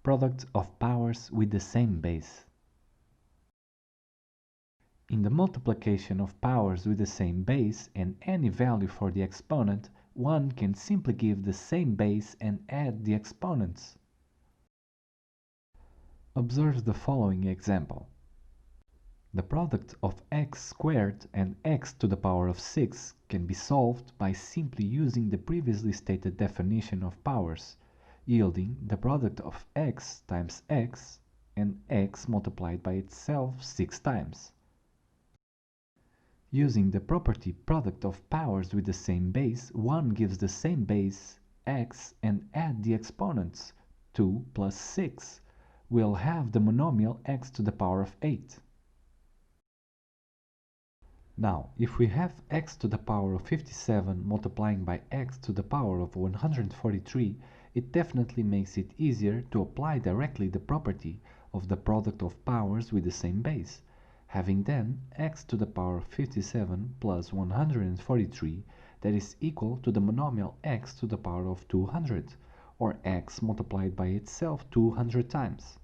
Product of powers with the same base. In the multiplication of powers with the same base and any value for the exponent, one can simply give the same base and add the exponents. Observe the following example. The product of x squared and x to the power of 6 can be solved by simply using the previously stated definition of powers, yielding the product of x times x and x multiplied by itself 6 times. Using the property product of powers with the same base, one gives the same base x and add the exponents. 2 plus 6 will have the monomial x to the power of 8. Now, if we have x to the power of 57 multiplying by x to the power of 143, it definitely makes it easier to apply directly the property of the product of powers with the same base, having then x to the power of 57 plus 143 that is equal to the monomial x to the power of 200, or x multiplied by itself 200 times.